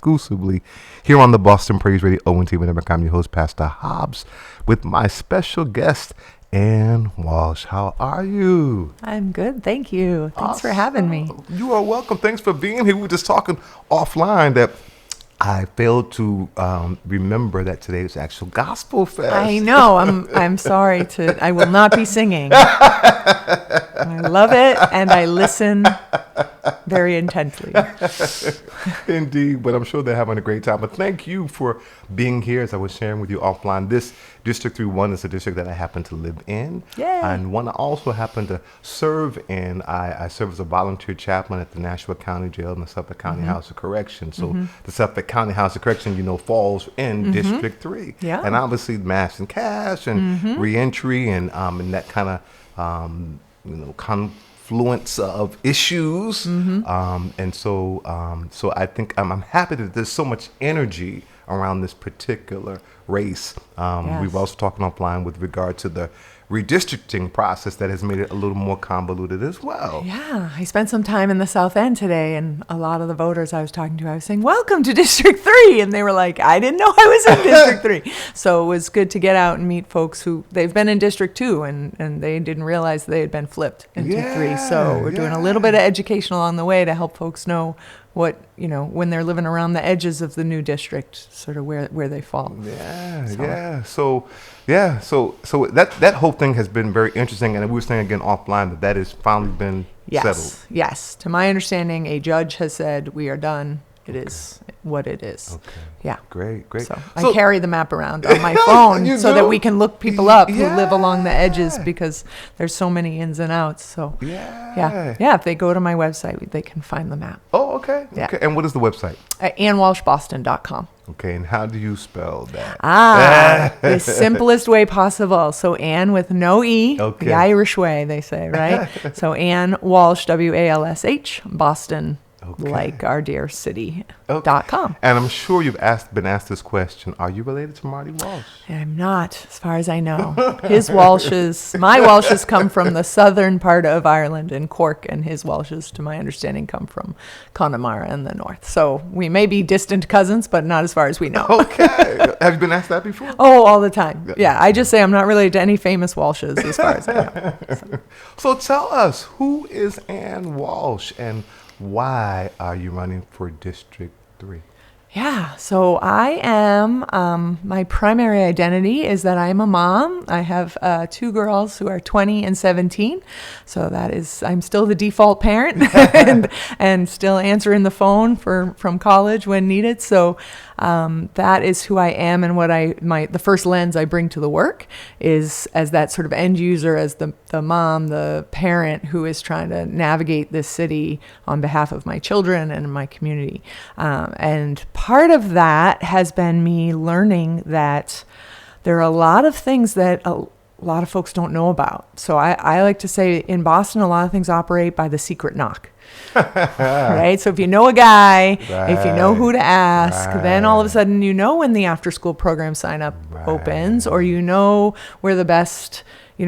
exclusively here on the Boston Praise Radio ONT Network. I'm your host, Pastor Hobbs, with my special guest, Ann Walsh. How are you? I'm good, thank you. Thanks for having me. You are welcome. Thanks for being here. We were just talking offline that I failed to remember that today is actual Gospel Fest. I know. I'm sorry I will not be singing. I love it and I listen very intently. Indeed, but I'm sure they're having a great time. But thank you for being here. As I was sharing with you offline, this District 3-1 is a district that I happen to live in. Yay. And one I also happen to serve in. I serve as a volunteer chaplain at the Nashua County Jail and the Suffolk County House of Correction. So the Suffolk County House of Correction, falls in District 3. Yeah. And obviously mass and cash and reentry and that kind of, confluence of issues. And so I think I'm happy that there's so much energy around this particular race. Yes. We've also talked offline with regard to the redistricting process that has made it a little more convoluted as well. Yeah, I spent some time in the South End today, and a lot of the voters I was talking to, I was saying, welcome to District 3, and they were like, I didn't know I was in District 3. So it was good to get out and meet folks who, they've been in District 2, and they didn't realize they had been flipped into 3. So we're doing a little bit of education along the way to help folks know what, when they're living around the edges of the new district, sort of where they fall. So that whole thing has been very interesting, and we were saying again offline that has finally been settled. Yes. To my understanding, a judge has said we are done. It is what it is. Okay. Yeah. Great. So I carry the map around on my phone so that we can look people up who live along the edges, because there's so many ins and outs. So if they go to my website, they can find the map. Oh, okay. Yeah. Okay. And what is the website? AnnWalshBoston.com. Okay, and how do you spell that? The simplest way possible. So Ann with no E, the Irish way, they say, right? So Ann Walsh, WALSH, Boston. Like our dear city.com. And I'm sure you've been asked this question. Are you related to Marty Walsh? I'm not, as far as I know. My Walshes come from the southern part of Ireland in Cork, and his Walshes, to my understanding, come from Connemara in the north. So we may be distant cousins, but not as far as we know. Okay. Have you been asked that before? Oh, all the time. Yeah, I just say I'm not related to any famous Walshes as far as I know. So tell us, who is Ann Walsh, and why are you running for District 3? Yeah, so I am, my primary identity is that I'm a mom. I have 2 girls who are 20 and 17. So I'm still the default parent and still answering the phone from college when needed. So that is who I am, and what the first lens I bring to the work is as that sort of end user, as the mom, the parent who is trying to navigate this city on behalf of my children and my community. And part of that has been me learning that there are a lot of things that a lot of folks don't know about. So I like to say in Boston, a lot of things operate by the secret knock. Right? So if you know a guy, if you know who to ask, then all of a sudden when the after school program sign up opens, or where the best,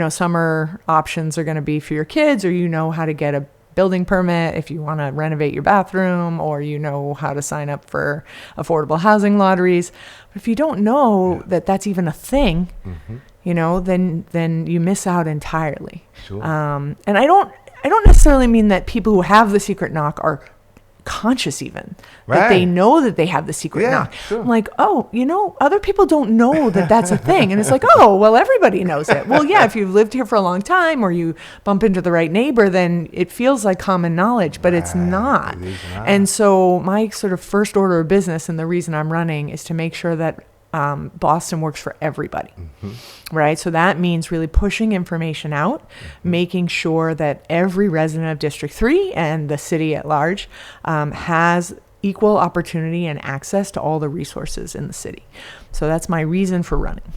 summer options are going to be for your kids, or how to get a building permit if you want to renovate your bathroom, or how to sign up for affordable housing lotteries. But if you don't know that that's even a thing, then you miss out entirely. Sure. And I don't necessarily mean that people who have the secret knock are conscious even, that they know that they have the secret knock. Sure. I'm like, other people don't know that that's a thing. And it's like, everybody knows it. Well, yeah, if you've lived here for a long time, or you bump into the right neighbor, then it feels like common knowledge, but it's not. It is not. And so my sort of first order of business, and the reason I'm running, is to make sure that Boston works for everybody, right? So that means really pushing information out, making sure that every resident of District 3 and the city at large has equal opportunity and access to all the resources in the city. So that's my reason for running.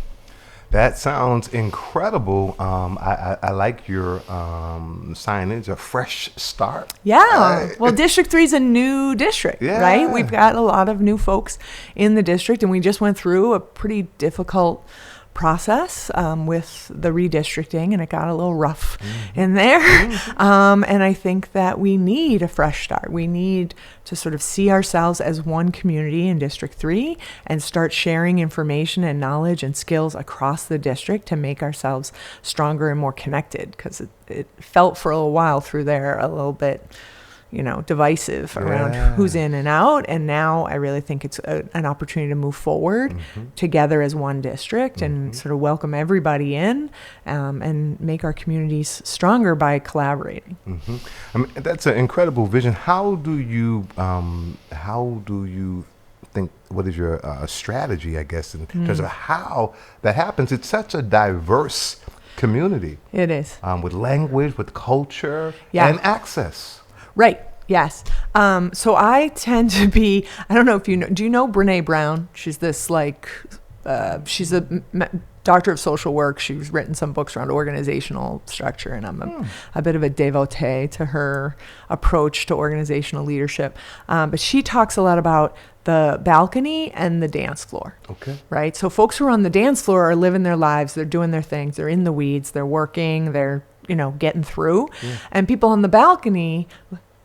That sounds incredible. I like your signage, a fresh start. Yeah. Right? Well, District 3 is a new district, right? We've got a lot of new folks in the district, and we just went through a pretty difficult process with the redistricting, and it got a little rough in there. And I think that we need a fresh start. We need to sort of see ourselves as one community in District 3 and start sharing information and knowledge and skills across the district to make ourselves stronger and more connected, because it felt for a little while through there a little bit, divisive around who's in and out. And now I really think it's an opportunity to move forward together as one district and sort of welcome everybody in and make our communities stronger by collaborating. I mean, that's an incredible vision. How do you think, what is your strategy, I guess, in terms of how that happens? It's such a diverse community. It is. With language, with culture, and access. Right. Yes. So I tend to be, I don't know if do you know Brene Brown? She's this she's a doctor of social work. She's written some books around organizational structure, and I'm a bit of a devotee to her approach to organizational leadership. But she talks a lot about the balcony and the dance floor. Okay. Right? So folks who are on the dance floor are living their lives. They're doing their things. They're in the weeds. They're working. They're getting through. And people on the balcony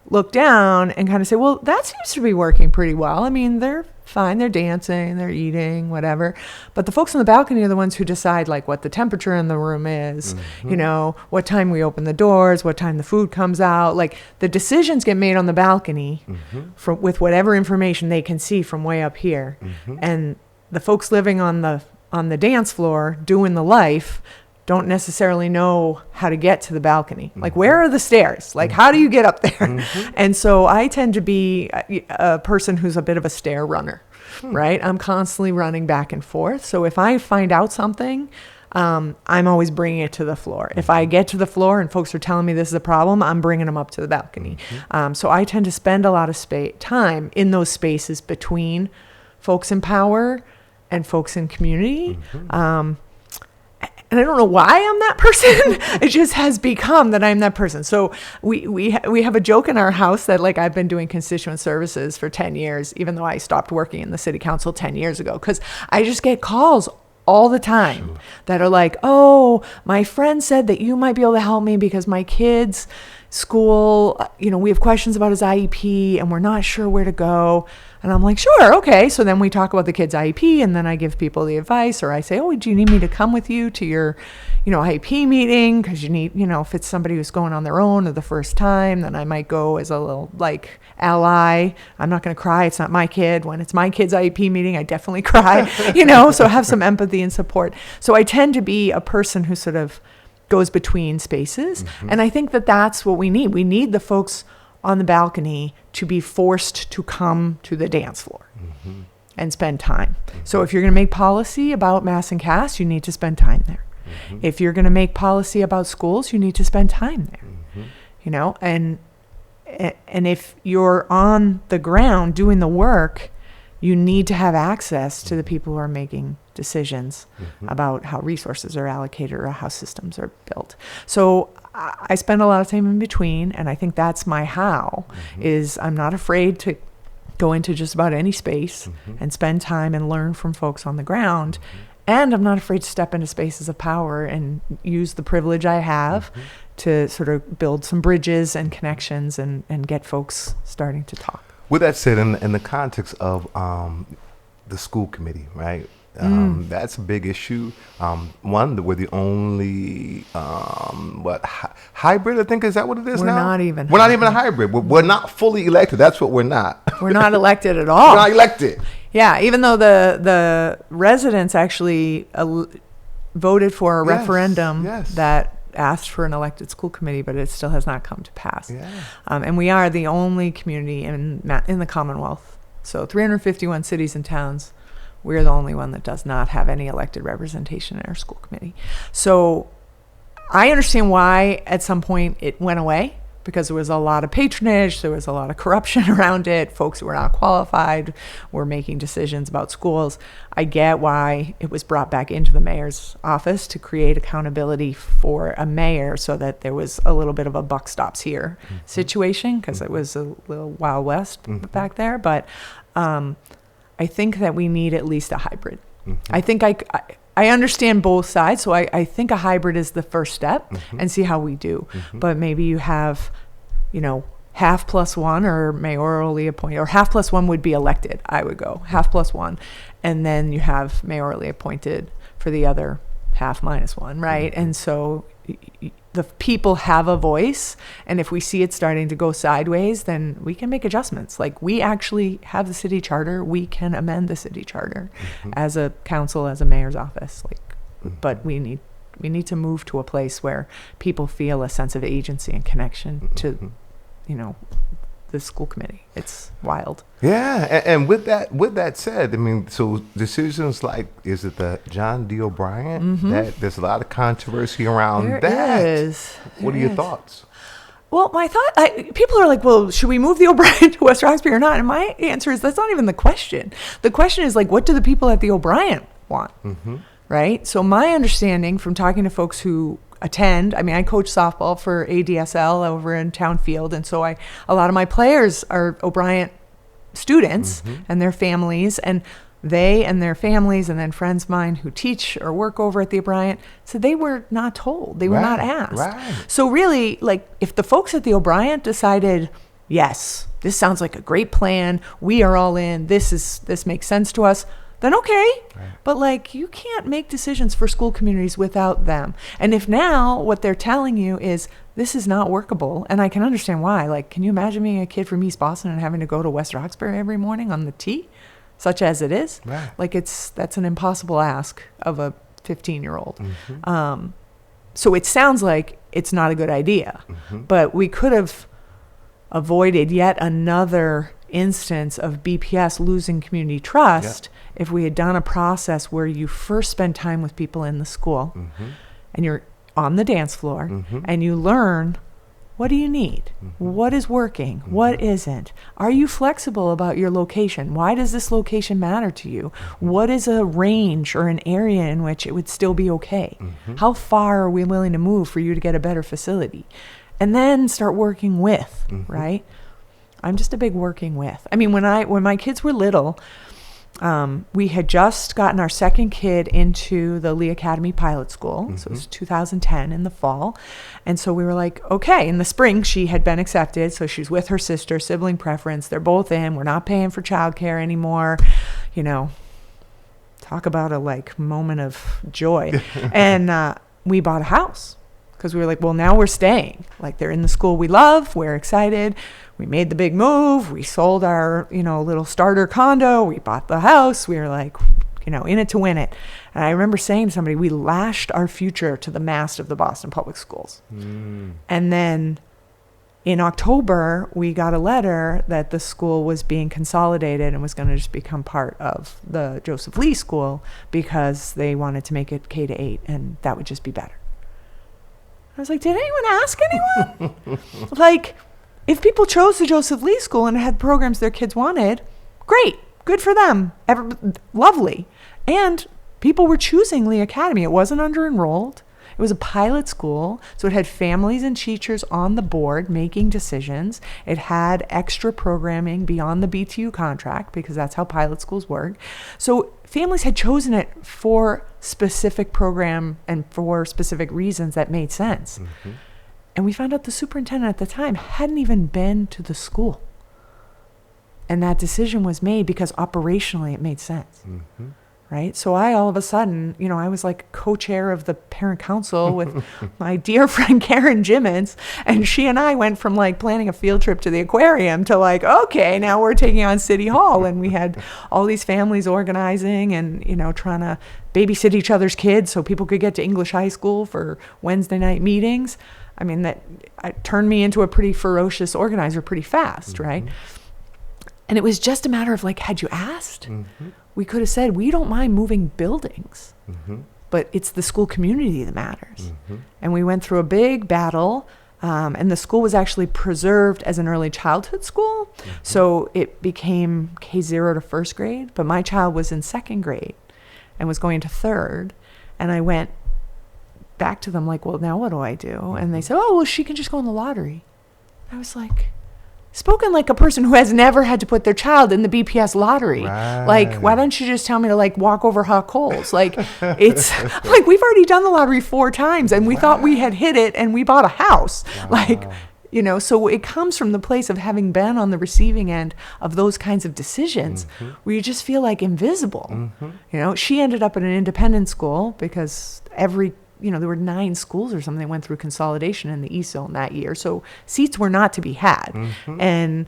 look down and kind of say, well, that seems to be working pretty well. I mean, they're fine. They're dancing, they're eating, whatever. But the folks on the balcony are the ones who decide what the temperature in the room is, what time we open the doors, what time the food comes out. The decisions get made on the balcony with whatever information they can see from way up here. And the folks living on the dance floor doing the life don't necessarily know how to get to the balcony. Where are the stairs? How do you get up there? And so I tend to be a person who's a bit of a stair runner, right? I'm constantly running back and forth. So if I find out something, I'm always bringing it to the floor. If I get to the floor and folks are telling me this is a problem, I'm bringing them up to the balcony. So I tend to spend a lot of time in those spaces between folks in power and folks in community. And I don't know why I'm that person. It just has become that I'm that person. So we have a joke in our house that I've been doing constituent services for 10 years, even though I stopped working in the city council 10 years ago, because I just get calls all the time that are oh, my friend said that you might be able to help me because my kid's school, we have questions about his IEP and we're not sure where to go. And I'm like, sure, okay. So then we talk about the kid's IEP, and then I give people the advice, or I say, oh, do you need me to come with you to your, IEP meeting? Because you need, if it's somebody who's going on their own or the first time, then I might go as a little ally. I'm not going to cry. It's not my kid. When it's my kid's IEP meeting, I definitely cry, so have some empathy and support. So I tend to be a person who sort of goes between spaces. And I think that that's what we need. We need the folks on the balcony to be forced to come to the dance floor and spend time. So if you're going to make policy about mass and caste, you need to spend time there. If you're going to make policy about schools, you need to spend time there. And if you're on the ground doing the work, you need to have access to the people who are making decisions about how resources are allocated or how systems are built. So I spend a lot of time in between, and I think that's my how, is I'm not afraid to go into just about any space and spend time and learn from folks on the ground. And I'm not afraid to step into spaces of power and use the privilege I have to sort of build some bridges and connections and get folks starting to talk. With that said, in the context of the school committee, right? That's a big issue. One, we're the only hybrid, I think, is that what it is now? We're not even a hybrid. We're not fully elected. That's what we're not. We're not elected at all. We're not elected. Yeah, even though the residents actually voted for a referendum that asked for an elected school committee, but it still has not come to pass. And we are the only community in the Commonwealth. So 351 cities and towns, we're the only one that does not have any elected representation in our school committee. So I understand why at some point it went away, because there was a lot of patronage, there was a lot of corruption around it. Folks who were not qualified were making decisions about schools. I get why it was brought back into the mayor's office to create accountability for a mayor, so that there was a little bit of a buck stops here situation, because it was a little Wild West back there. But I think that we need at least a hybrid. I think I understand both sides. So I think a hybrid is the first step and see how we do. But maybe you have, half plus one or mayorally appointed, or half plus one would be elected. I would go half plus one. And then you have mayorally appointed for the other half minus one, right? And so the people have a voice. And if we see it starting to go sideways, then we can make adjustments. Like, we actually have the city charter. We can amend the city charter as a council, as a mayor's office. But we need to move to a place where people feel a sense of agency and connection to, the school committee. It's wild. Yeah, and with that said, I mean, so decisions like, is it the John D. O'Brien? That there's a lot of controversy around There that. is. What are your thoughts? Well, my thought, people are like, well, should we move the O'Brien to West Roxbury or not? And my answer is, that's not even the question. The question is, like, what do the people at the O'Brien want? Right? So my understanding from talking to folks who attend, I coach softball for ADSL over in Town Field. And so a lot of my players are O'Brien students and their families, and they and their families, and then friends of mine who teach or work over at the O'Brien, said they were not told. They were not asked. Right. So really, like, if the folks at the O'Brien decided, yes, this sounds like a great plan, we are all in, this makes sense to us, then okay. Right. But, like, you can't make decisions for school communities without them. And if now what they're telling you is this is not workable, and I can understand why. Like, can you imagine being a kid from East Boston and having to go to West Roxbury every morning on the T, such as it is? Right. Like, that's an impossible ask of a 15-year-old. So it sounds like it's not a good idea. But we could have avoided yet another instance of BPS losing community trust if we had done a process where you first spend time with people in the school and you're on the dance floor and you learn, what do you need? What is working? What isn't? Are you flexible about your location? Why does this location matter to you? What is a range or an area in which it would still be okay? How far are we willing to move for you to get a better facility? And then start working with, right? I'm just a big working with. I mean, when my kids were little, we had just gotten our second kid into the Lee Academy Pilot School. So it was 2010 in the fall. And so we were like, okay, in the spring, she had been accepted. So she's with her sister, sibling preference. They're both in. We're not paying for childcare anymore. Talk about a moment of joy. And we bought a house because we were like, well, now we're staying. Like, they're in the school we love. We're excited. We made the big move. We sold our, little starter condo. We bought the house. We were like, in it to win it. And I remember saying to somebody, we lashed our future to the mast of the Boston Public Schools. And then in October, we got a letter that the school was being consolidated and was going to just become part of the Joseph Lee School because they wanted to make it K-8, and that would just be better. I was like, did anyone ask anyone? Like, if people chose the Joseph Lee School and had programs their kids wanted, great, good for them, lovely. And people were choosing Lee Academy. It wasn't under-enrolled. It was a pilot school, so it had families and teachers on the board making decisions. It had extra programming beyond the BTU contract because that's how pilot schools work. So families had chosen it for specific program and for specific reasons that made sense. And we found out the superintendent at the time hadn't even been to the school. And that decision was made because operationally it made sense. Right? So I, all of a sudden, I was like co-chair of the parent council with my dear friend Karen Jimmins, and she and I went from like planning a field trip to the aquarium to like, okay, now we're taking on City Hall. And we had all these families organizing and, trying to babysit each other's kids so people could get to English high school for Wednesday night meetings. I mean, that turned me into a pretty ferocious organizer pretty fast, right? And it was just a matter of like, had you asked? We could have said, we don't mind moving buildings, but it's the school community that matters. And we went through a big battle, and the school was actually preserved as an early childhood school. So it became K0 to first grade, but my child was in second grade and was going to third. And I went back to them like, well, now what do I do? And they said, oh, well, she can just go in the lottery. I was like, spoken like a person who has never had to put their child in the BPS lottery. Right. Like, why don't you just tell me to like walk over hot coals? Like, it's like we've already done the lottery 4 times and we thought we had hit it and we bought a house. Wow. Like, you know, so it comes from the place of having been on the receiving end of those kinds of decisions where you just feel like invisible. You know, she ended up at an independent school because there were 9 schools or something that went through consolidation in the East Zone that year. So seats were not to be had. And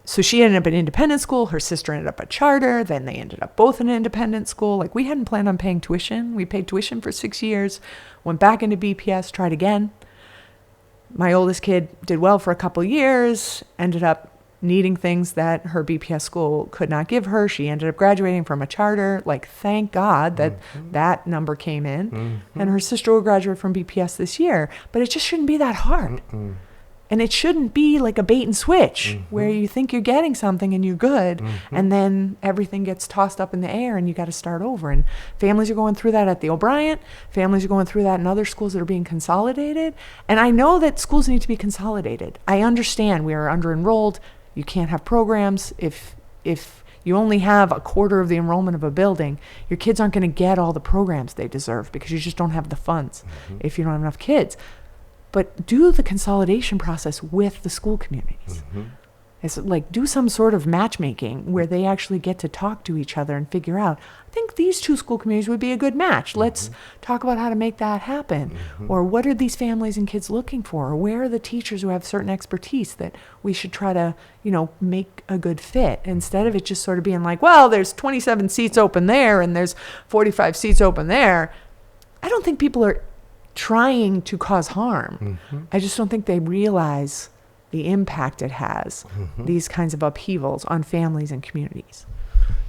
so she ended up at independent school. Her sister ended up at charter. Then they ended up both in an independent school. Like, we hadn't planned on paying tuition. We paid tuition for 6 years, went back into BPS, tried again. My oldest kid did well for a couple years, ended up needing things that her BPS school could not give her. She ended up graduating from a charter. Like, thank God that that number came in. And her sister will graduate from BPS this year. But it just shouldn't be that hard. And it shouldn't be like a bait and switch where you think you're getting something and you're good, and then everything gets tossed up in the air and you got to start over. And families are going through that at the O'Brien. Families are going through that in other schools that are being consolidated. And I know that schools need to be consolidated. I understand we are under-enrolled. You can't have programs. If you only have a quarter of the enrollment of a building, your kids aren't going to get all the programs they deserve because you just don't have the funds if you don't have enough kids. But do the consolidation process with the school communities. It's like, do some sort of matchmaking where they actually get to talk to each other and figure out, I think these 2 school communities would be a good match. Let's talk about how to make that happen. Or what are these families and kids looking for? Or where are the teachers who have certain expertise that we should try to, make a good fit, instead of it just sort of being like, well, there's 27 seats open there and there's 45 seats open there. I don't think people are trying to cause harm. I just don't think they realize the impact it has, these kinds of upheavals on families and communities.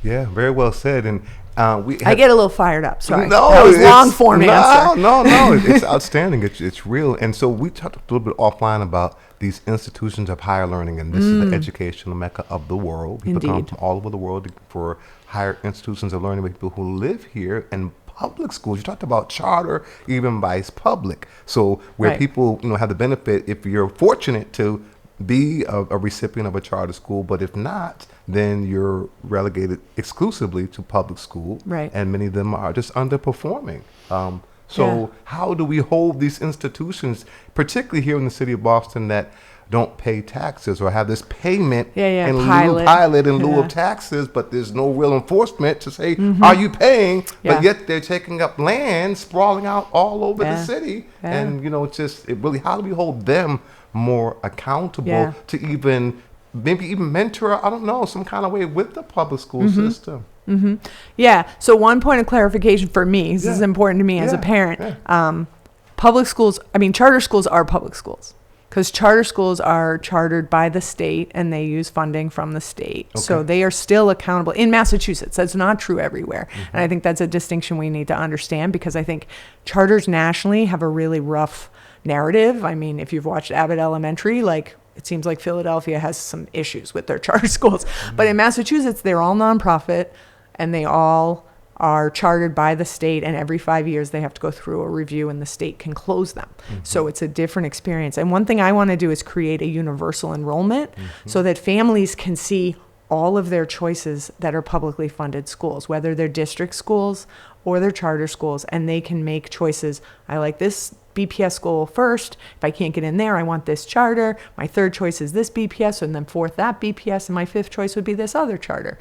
Yeah, very well said. And I get a little fired up. Sorry, no, that was long form answer. No, it's outstanding. It's real. And so we talked a little bit offline about these institutions of higher learning, and this is the educational mecca of the world. People come from all over the world for higher institutions of learning with people who live here. And public schools, you talked about charter, even vice public. So where people have the benefit, if you're fortunate to be a recipient of a charter school, but if not, then you're relegated exclusively to public school. Right. And many of them are just underperforming. How do we hold these institutions, particularly here in the city of Boston, that don't pay taxes or have this payment in lieu of taxes, but there's no real enforcement to say, are you paying? But yet they're taking up land, sprawling out all over the city. And, how do we hold them more accountable to maybe even mentor, I don't know, some kind of way with the public school system? Yeah. So one point of clarification for me, this is important to me as a parent. Public schools, charter schools are public schools. Because charter schools are chartered by the state and they use funding from the state. Okay. So they are still accountable. In Massachusetts, that's not true everywhere. And I think that's a distinction we need to understand, because I think charters nationally have a really rough narrative. If you've watched Abbott Elementary, it seems like Philadelphia has some issues with their charter schools. But in Massachusetts, they're all nonprofit and they all are chartered by the state, and every 5 years they have to go through a review and the state can close them. So it's a different experience. And one thing I want to do is create a universal enrollment so that families can see all of their choices that are publicly funded schools, whether they're district schools or they're charter schools, and they can make choices. I like this BPS school first. If I can't get in there, I want this charter. My third choice is this BPS, and then fourth that BPS, and my fifth choice would be this other charter.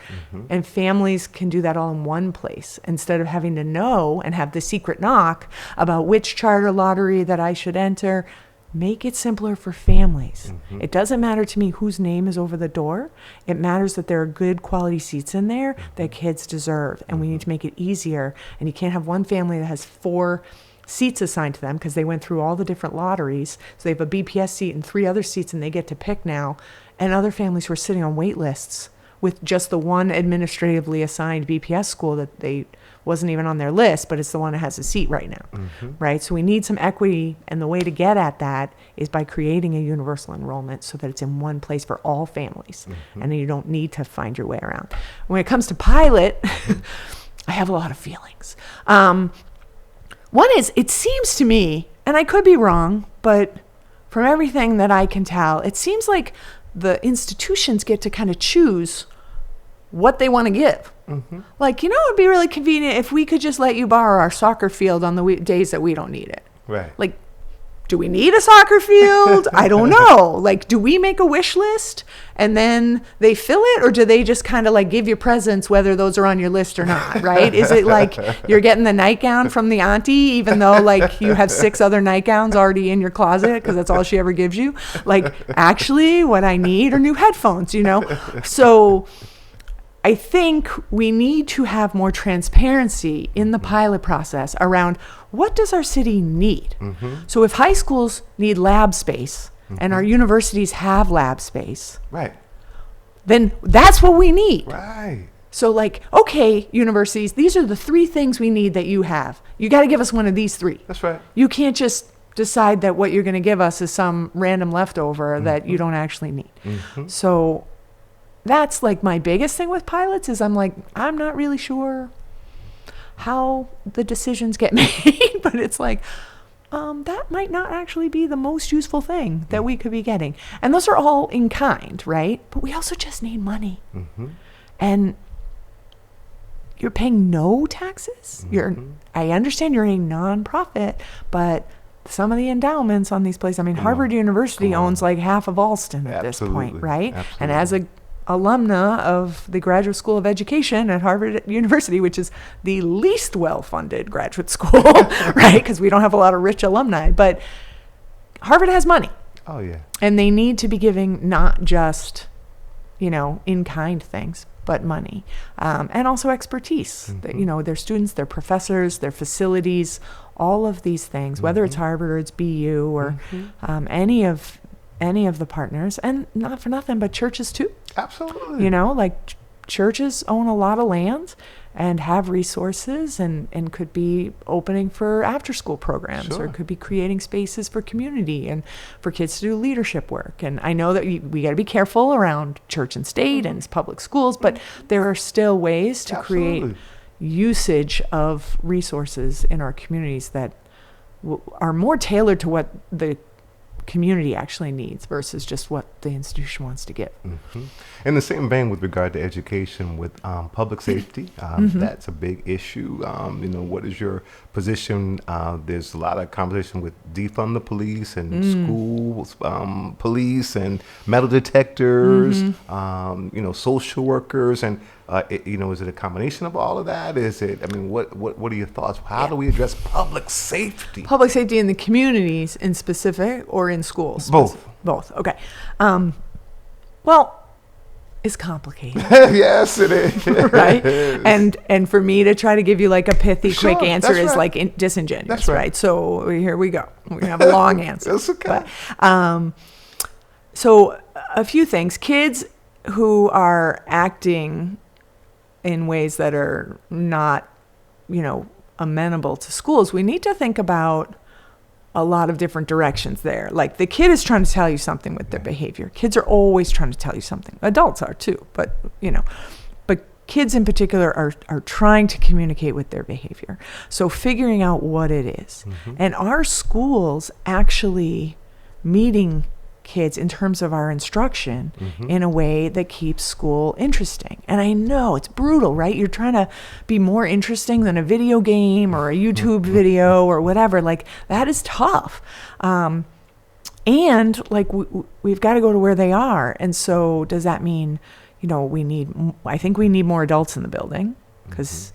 And families can do that all in one place instead of having to know and have the secret knock about which charter lottery that I should enter. Make it simpler for families. It doesn't matter to me whose name is over the door. It matters that there are good quality seats in there that kids deserve, and we need to make it easier. And you can't have one family that has 4 seats assigned to them because they went through all the different lotteries. So they have a BPS seat and 3 other seats, and they get to pick now. And other families who are sitting on wait lists with just the one administratively assigned BPS school that they wasn't even on their list, but it's the one that has a seat right now, right? So we need some equity, and the way to get at that is by creating a universal enrollment so that it's in one place for all families, and then you don't need to find your way around. When it comes to pilot, I have a lot of feelings. One is, it seems to me, and I could be wrong, but from everything that I can tell, it seems like the institutions get to kind of choose what they want to give. Like, it'd be really convenient if we could just let you borrow our soccer field on the days that we don't need it. Right. Like, do we need a soccer field? I don't know. Like, do we make a wish list and then they fill it, or do they just kind of like give you presents whether those are on your list or not, right? Is it like you're getting the nightgown from the auntie even though like you have 6 other nightgowns already in your closet because that's all she ever gives you? Like, actually what I need are new headphones, So I think we need to have more transparency in the pilot process around what does our city need. So if high schools need lab space and our universities have lab space, right, then that's what we need. Right. So like, okay, universities, these are the 3 things we need that you have. You got to give us one of these 3. That's right. You can't just decide that what you're going to give us is some random leftover that you don't actually need. So that's like my biggest thing with pilots is I'm not really sure how the decisions get made, but it's like, that might not actually be the most useful thing that we could be getting. And those are all in kind, right? But we also just need money. And you're paying no taxes. I understand you're a nonprofit, but some of the endowments on these places, Harvard University owns like half of Alston at this point, right? Absolutely. And as a alumna of the Graduate School of Education at Harvard University, which is the least well-funded graduate school, right? Because we don't have a lot of rich alumni, but Harvard has money. Oh, yeah. And they need to be giving not just, in-kind things, but money. And also expertise. Their students, their professors, their facilities, all of these things, whether it's Harvard or it's BU or any of the partners, and not for nothing, but churches too. Absolutely. Like churches own a lot of land and have resources and could be opening for after school programs or could be creating spaces for community and for kids to do leadership work. And I know that we got to be careful around church and state and public schools, but there are still ways to create usage of resources in our communities that are more tailored to what the community actually needs versus just what the institution wants to give. In the same vein with regard to education with public safety, that's a big issue. What is your position? There's a lot of conversation with defund the police and schools, police and metal detectors, social workers, and is it a combination of all of that? Is it? What are your thoughts? How do we address public safety? Public safety in the communities in specific, or in schools? Both. Okay. Well, it's complicated. Yes, it is. Right. And for me to try to give you like a pithy, quick answer is like disingenuous. That's right. So here we go. We have a long answer. That's okay. But, so a few things. Kids who are acting in ways that are not, amenable to schools, we need to think about a lot of different directions there. Like the kid is trying to tell you something with their behavior. Kids are always trying to tell you something. Adults are too, but kids in particular are trying to communicate with their behavior. So figuring out what it is. And our schools actually meeting kids in terms of our instruction in a way that keeps school interesting. And I know it's brutal, right? You're trying to be more interesting than a video game or a YouTube video or whatever. Like that is tough. And like we've got to go to where they are. And so does that mean, I think we need more adults in the building, because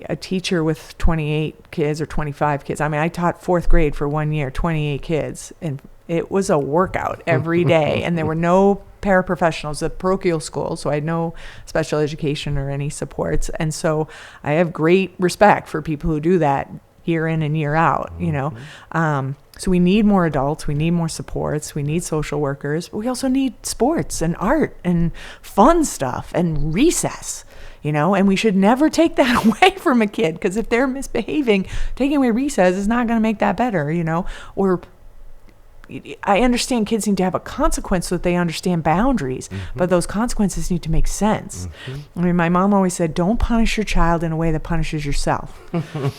a teacher with 28 kids or 25 kids. I taught 4th grade for 1 year, 28 kids, and it was a workout every day. And there were no paraprofessionals at parochial school, so I had no special education or any supports. And so I have great respect for people who do that year in and year out, So we need more adults, we need more supports, we need social workers, but we also need sports and art and fun stuff and recess, and we should never take that away from a kid, because if they're misbehaving, taking away recess is not going to make that better, or I understand kids need to have a consequence so that they understand boundaries, but those consequences need to make sense. I mean, my mom always said, don't punish your child in a way that punishes yourself,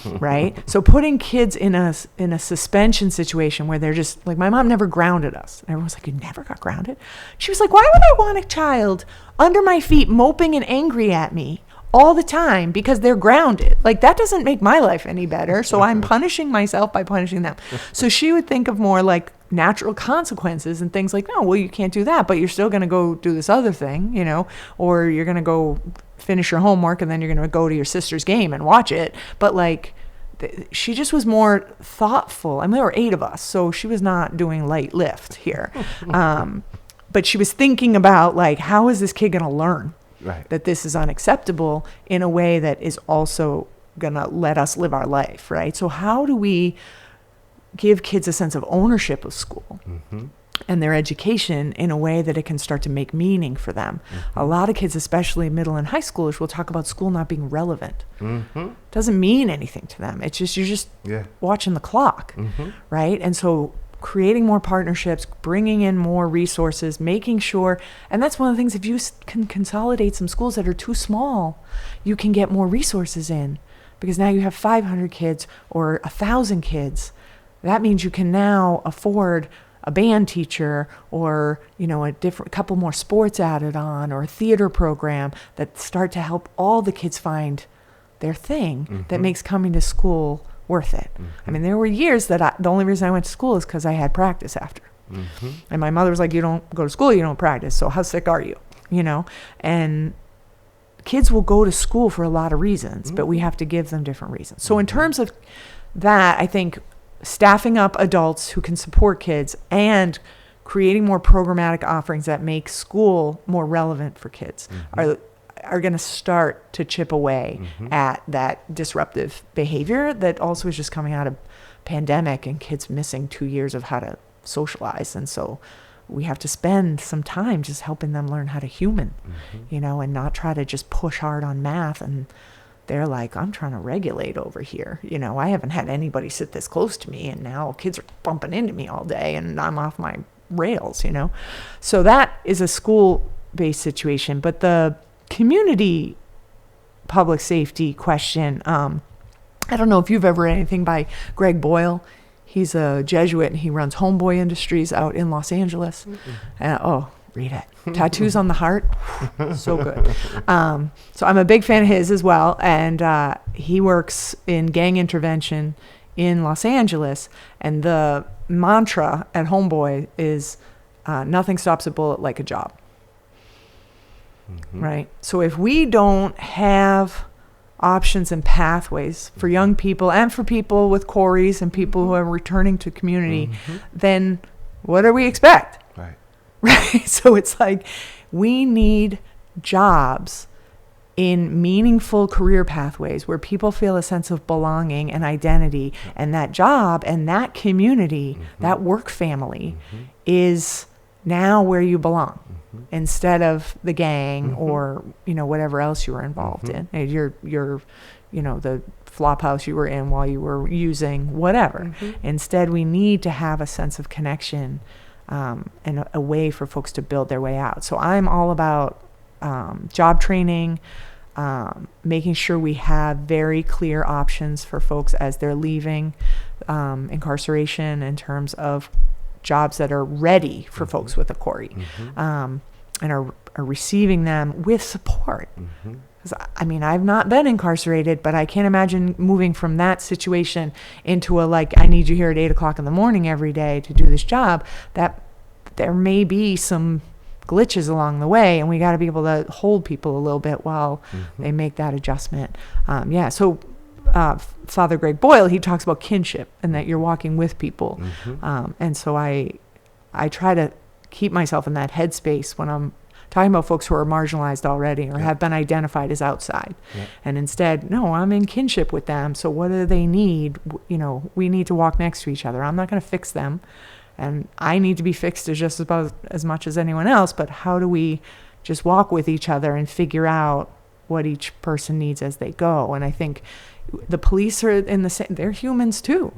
right? So putting kids in a suspension situation where they're just, like, my mom never grounded us. Everyone's like, you never got grounded? She was like, why would I want a child under my feet moping and angry at me all the time because they're grounded? Like, that doesn't make my life any better. So I'm punishing myself by punishing them. So she would think of more like natural consequences and things like, no, well, you can't do that, but you're still going to go do this other thing, you know, or you're going to go finish your homework and then you're going to go to your sister's game and watch it. But like, she just was more thoughtful. I mean, there were 8 of us, so she was not doing light lift here. But she was thinking about, like, how is this kid going to learn? Right. That this is unacceptable in a way that is also going to let us live our life, right? So how do we give kids a sense of ownership of school and their education in a way that it can start to make meaning for them? A lot of kids, especially middle and high schoolers, will talk about school not being relevant. Doesn't mean anything to them. It's just, you're just watching the clock, right? And so creating more partnerships, bringing in more resources, making sure, and that's one of the things, if you can consolidate some schools that are too small, you can get more resources in, because now you have 500 kids or 1,000 kids. That means you can now afford a band teacher, or, you know, a couple more sports added on, or a theater program that start to help all the kids find their thing that makes coming to school worth it. I mean, there were years that the only reason I went to school is because I had practice after. And my mother was like, you don't go to school, you don't practice, so how sick are you? You know? And kids will go to school for a lot of reasons, but we have to give them different reasons. So in terms of that, I think staffing up adults who can support kids and creating more programmatic offerings that make school more relevant for kids are going to start to chip away at that disruptive behavior that also is just coming out of pandemic and kids missing 2 years of how to socialize. And so we have to spend some time just helping them learn how to human, you know, and not try to just push hard on math. And they're like, I'm trying to regulate over here. You know, I haven't had anybody sit this close to me, and now kids are bumping into me all day and I'm off my rails, you know? So that is a school-based situation. But the community public safety question, I don't know if you've ever read anything by Greg Boyle. He's a Jesuit and he runs Homeboy Industries out in Los Angeles. And read it. Tattoos on the Heart. So good. So I'm a big fan of his as well. And he works in gang intervention in Los Angeles. And the mantra at Homeboy is nothing stops a bullet like a job. Right? So if we don't have options and pathways for young people and for people with quarries and people who are returning to community, then what do we expect? Right? So it's like, we need jobs in meaningful career pathways where people feel a sense of belonging and identity, and that job and that community, that work family is now where you belong, instead of the gang or, you know, whatever else you were involved in. Your you know, the flop house you were in while you were using whatever. Instead, we need to have a sense of connection and a way for folks to build their way out. So I'm all about job training, making sure we have very clear options for folks as they're leaving incarceration in terms of jobs that are ready for folks with a quarry, and are receiving them with support. I mean, I've not been incarcerated, but I can't imagine moving from that situation into a, like, I need you here at 8 o'clock in the morning every day to do this job. That there may be some glitches along the way, and we got to be able to hold people a little bit while they make that adjustment. So Father Greg Boyle, he talks about kinship and that you're walking with people. And so I try to keep myself in that headspace when I'm talking about folks who are marginalized already or have been identified as outside. And instead, no, I'm in kinship with them. So what do they need? You know, we need to walk next to each other. I'm not going to fix them, and I need to be fixed just about as much as anyone else. But how do we just walk with each other and figure out what each person needs as they go. And I think the police are in the same, they're humans too.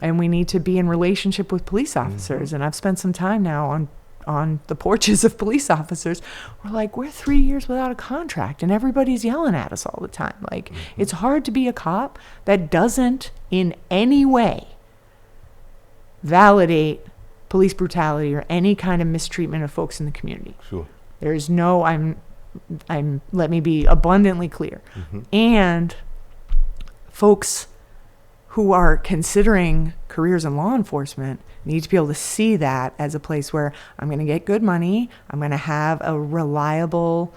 And we need to be in relationship with police officers. And I've spent some time now on the porches of police officers. We're 3 years without a contract and everybody's yelling at us all the time. It's hard to be a cop that doesn't in any way validate police brutality or any kind of mistreatment of folks in the community. Sure. There's no, let me be abundantly clear. And folks who are considering careers in law enforcement need to be able to see that as a place where I'm going to get good money. I'm going to have a reliable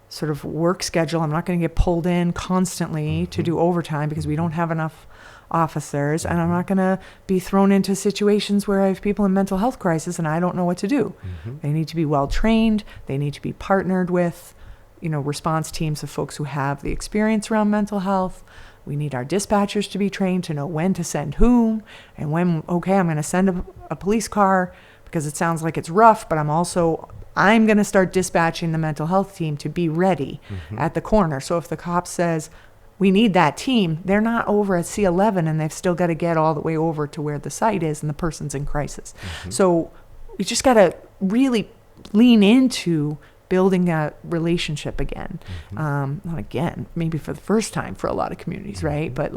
sort of work schedule. I'm not going to get pulled in constantly to do overtime because we don't have enough officers. And I'm not going to be thrown into situations where I have people in mental health crisis and I don't know what to do. They need to be well trained. They need to be partnered with, response teams of folks who have the experience around mental health. We need our dispatchers to be trained to know when to send whom and when, okay, I'm going to send a police car because it sounds like it's rough, but I'm going to start dispatching the mental health team to be ready at the corner. So if the cop says, we need that team, they're not over at C11 and they've still got to get all the way over to where the site is and the person's in crisis. So we just got to really lean into building that relationship again. Not again, maybe for the first time for a lot of communities, right? But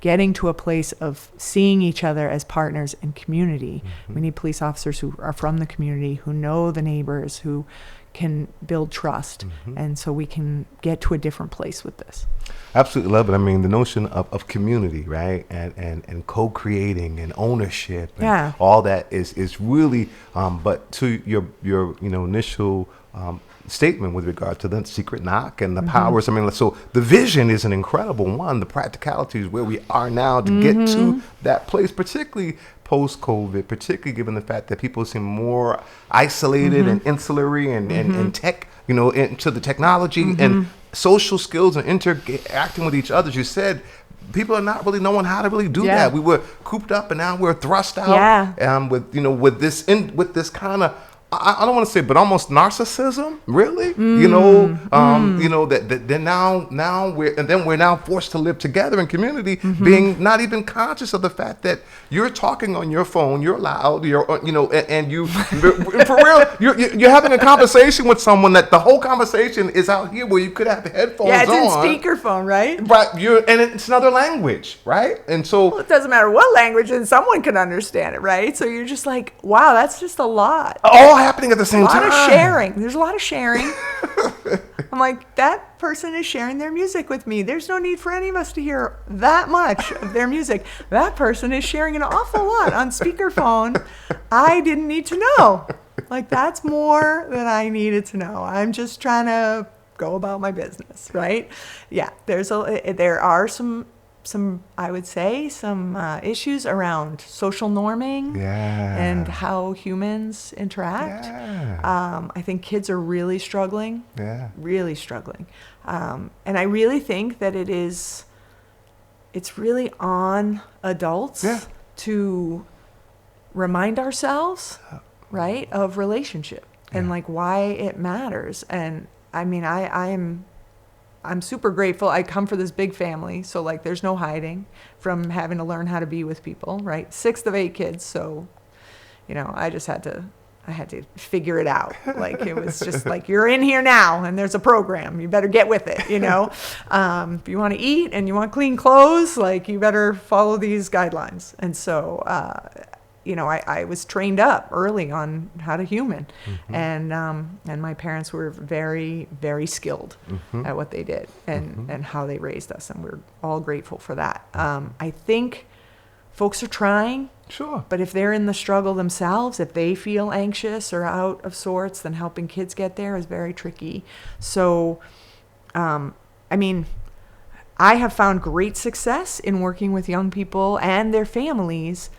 getting to a place of seeing each other as partners in community. We need police officers who are from the community, who know the neighbors, who can build trust. And so we can get to a different place with this. Absolutely love it. I mean, the notion of community, right? And co-creating and ownership and all that is really, but to your initial statement with regard to the secret knock and the powers. I mean, so the vision is an incredible one. The practicalities where we are now to get to that place, particularly post-COVID, particularly given the fact that people seem more isolated and insulary and tech, into the technology and social skills and interacting with each other. As you said, people are not really knowing how to really do that. We were cooped up and now we're thrust out with this kind of, I don't want to say, but almost narcissism, really. That now we're now forced to live together in community, being not even conscious of the fact that you're talking on your phone, you're loud, and you for real, you're having a conversation with someone that the whole conversation is out here where you could have the headphones on. Yeah, it's in speakerphone, right? But and it's another language, right? And so it doesn't matter what language, and someone can understand it, right? So you're just like, wow, that's just a lot. All happening at the same time. A lot of sharing. There's a lot of sharing. I'm like, that person is sharing their music with me. There's no need for any of us to hear that much of their music. That person is sharing an awful lot on speakerphone. I didn't need to know. That's more than I needed to know. I'm just trying to go about my business, right? Yeah, there are some I would say some issues around social norming and how humans interact. I think kids are really struggling, really struggling. And I really think that it's really on adults to remind ourselves, right, of relationship and why it matters. And I mean, I'm super grateful. I come for this big family, so there's no hiding from having to learn how to be with people, right? 6th of 8 kids, so I just had to figure it out. It was just you're in here now, and there's a program. You better get with it, If you want to eat and you want clean clothes, you better follow these guidelines. And so, I was trained up early on how to human, and my parents were very, very skilled at what they did and how they raised us, and we're all grateful for that. I think folks are trying, but if they're in the struggle themselves, if they feel anxious or out of sorts, then helping kids get there is very tricky. So, I have found great success in working with young people and their families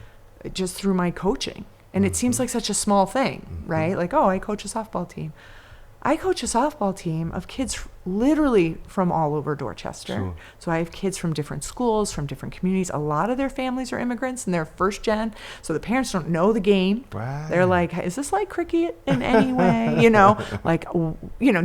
just through my coaching. And it seems like such a small thing, right? I coach a softball team. I coach a softball team of kids literally from all over Dorchester. Sure. So I have kids from different schools, from different communities. A lot of their families are immigrants and they're first gen. So the parents don't know the game. Right. They're like, is this like cricket in any way? Like,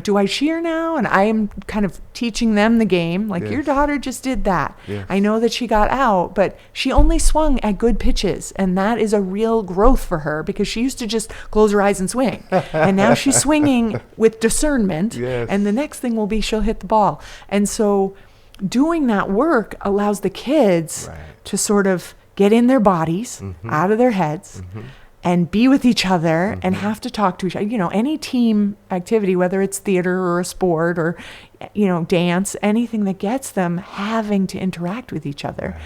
do I cheer now? And I am kind of teaching them the game. Like, Yes. your daughter just did that. Yes. I know that she got out, but she only swung at good pitches. And that is a real growth for her because she used to just close her eyes and swing. And now she's swinging with discernment. Yes. And the next thing will be she'll hit the ball. And so doing that work allows the kids Right. to sort of get in their bodies, out of their heads, and be with each other and have to talk to each other. Any team activity, whether it's theater or a sport or, dance, anything that gets them having to interact with each other. Right.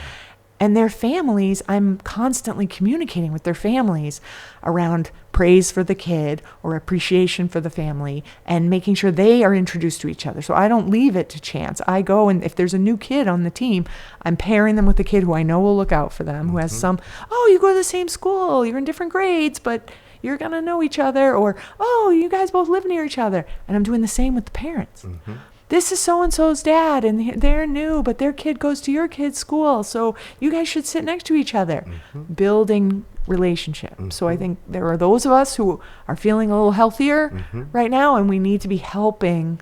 And their families, I'm constantly communicating with their families around praise for the kid or appreciation for the family and making sure they are introduced to each other. So I don't leave it to chance. I go, and if there's a new kid on the team, I'm pairing them with a kid who I know will look out for them, who has some, you go to the same school, you're in different grades, but you're going to know each other, or, you guys both live near each other. And I'm doing the same with the parents. This is so-and-so's dad, and they're new, but their kid goes to your kid's school, so you guys should sit next to each other. Building relationship. So I think there are those of us who are feeling a little healthier right now, and we need to be helping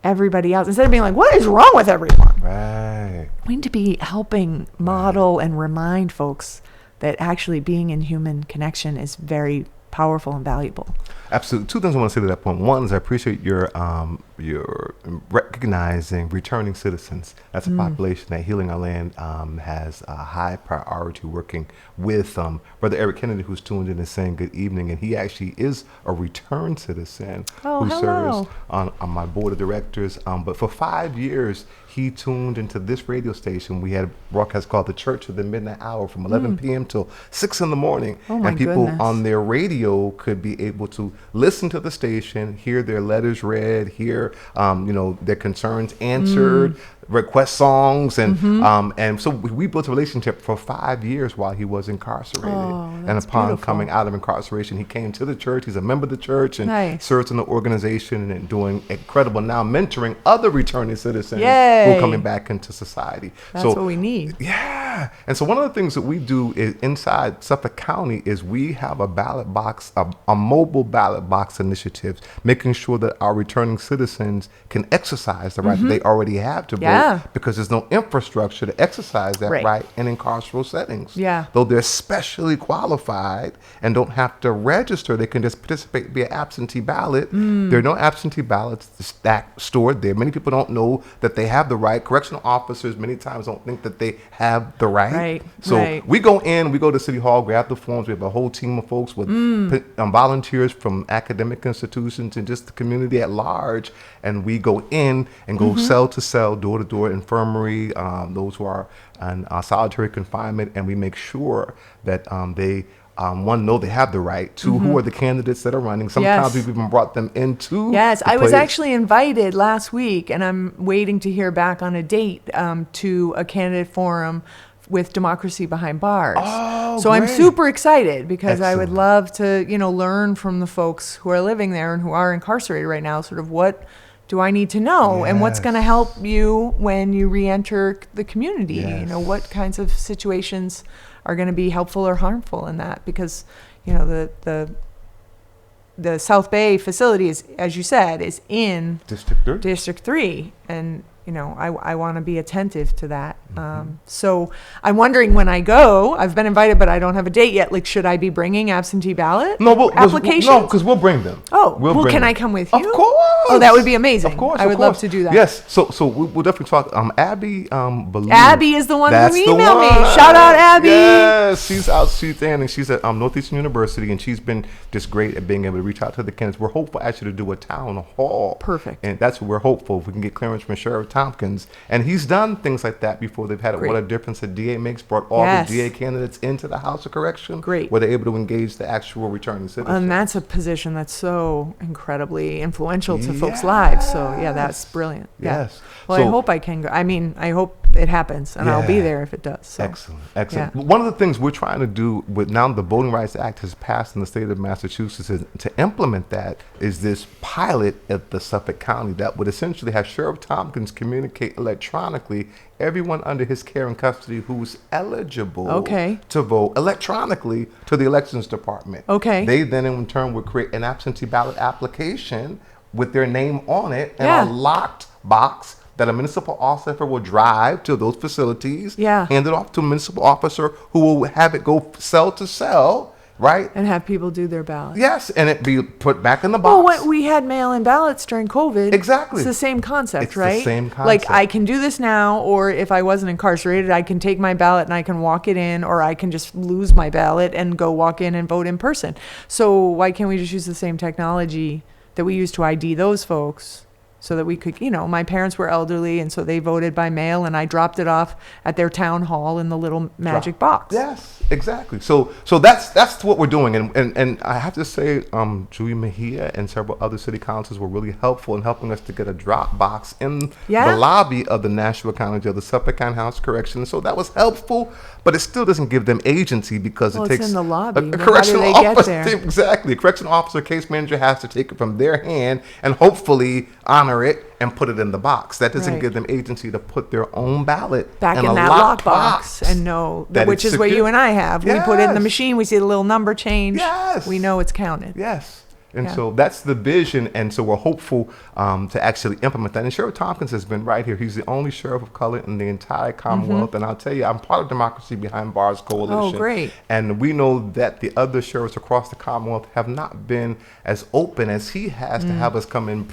everybody else. Instead of being like, what is wrong with everyone? Right. We need to be helping model and remind folks that actually being in human connection is very powerful and valuable. Absolutely. Two things I want to say to that point. One is I appreciate your recognizing returning citizens. That's a population that Healing Our Land has a high priority working with. Brother Eric Kennedy, who's tuned in, is saying good evening, and he actually is a return citizen who serves on my board of directors. But for 5 years, he tuned into this radio station. We had a broadcast called The Church of the Midnight Hour from 11 p.m. till 6 in the morning. My and people goodness. on their radio could be able to listen to the station, hear their letters read, hear their concerns answered, request songs, and so we built a relationship for 5 years while he was incarcerated. And upon beautiful. coming out of incarceration, he came to the church. He's a member of the church and Nice. serves in the organization and doing incredible, now mentoring other returning citizens who Yay. are coming back into society. That's what we need. Yeah. And so one of the things that we do is inside Suffolk County is we have a ballot box, a mobile ballot box initiative, making sure that our returning citizens can exercise the right that they already have to vote, because there's no infrastructure to exercise that right in carceral settings. Yeah. Though they're specially qualified and don't have to register, they can just participate via absentee ballot. There are no absentee ballots stored there. Many people don't know that they have the right. Correctional officers many times don't think that they have the right. So we go to City Hall, grab the forms. We have a whole team of folks with volunteers from academic institutions and just the community at large. And we go in and go cell to cell, door to door, infirmary, those who are on solitary confinement, and we make sure that they one, know they have the right. Two, who are the candidates that are running. Sometimes we've even brought them into I was actually invited last week, and I'm waiting to hear back on a date to a candidate forum with Democracy Behind Bars. So great. I'm super excited because I would Excellent. love to, learn from the folks who are living there and who are incarcerated right now, sort of what do I need to know and what's going to help you when you re-enter the community? Yes. What kinds of situations are going to be helpful or harmful in that? Because, the South Bay facility is, as you said, is in District 3. And, I want to be attentive to that. So I'm wondering when I go, I've been invited, but I don't have a date yet. Like, should I be bringing absentee ballot applications? No, because we'll bring them. Can I come with you? Of course. Oh, that would be amazing. Of course. I would love to do that. Yes. So we'll definitely talk. Abby, Ballou. Abby is the one who That's the emailed me. one. Shout out, Abby. Yes, she's at Northeastern University, and she's been just great at being able to reach out to the candidates. We're hopeful actually to do a town hall. Perfect. And that's what we're hopeful. If we can get clearance from Sheriff Tompkins, and he's done things like that before. They've had what a difference a DA makes. Brought all the DA candidates into the House of Correction. Great. Where they're able to engage the actual returning citizens. And that's a position that's so incredibly influential to folks' lives. So, that's brilliant. Yes. Well, I hope I can go. I mean, I hope it happens, and I'll be there if it does. So. Excellent. Excellent. Yeah. One of the things we're trying to do with now the Voting Rights Act has passed in the state of Massachusetts is to implement that is this pilot at the Suffolk County that would essentially have Sheriff Tompkins communicate electronically everyone under his care and custody who's eligible to vote electronically to the elections department. Okay. They then in turn would create an absentee ballot application with their name on it and a locked box that a municipal officer will drive to those facilities, hand it off to a municipal officer who will have it go cell to cell, right? And have people do their ballots. Yes, and it be put back in the box. Well, we had mail-in ballots during COVID. Exactly. It's the same concept, it's right? It's the same concept. Like, I can do this now, or if I wasn't incarcerated, I can take my ballot and I can walk it in, or I can just lose my ballot and go walk in and vote in person. So why can't we just use the same technology that we use to ID those folks? So that we could, my parents were elderly, and so they voted by mail, and I dropped it off at their town hall in the little magic box. Yes, exactly. So that's what we're doing, and I have to say, Julie Mejia and several other city councils were really helpful in helping us to get a drop box in the lobby of the Nashua County Jail, the Suffolk County House Correction. So that was helpful, but it still doesn't give them agency because it takes it's in the lobby. a correctional officer. Get there? Exactly, a correctional officer, case manager has to take it from their hand and hopefully honor it and put it in the box. That doesn't give them agency to put their own ballot back in a that locked box and know that which is what you and I have. Yes. We put it in the machine. We see the little number change. Yes. We know it's counted. Yes. And so that's the vision, and so we're hopeful to actually implement that. And Sheriff Tompkins has been right here. He's the only sheriff of color in the entire Commonwealth, and I'll tell you, I'm part of Democracy Behind Bars Coalition. Oh, great. And we know that the other sheriffs across the Commonwealth have not been as open as he has to have us come in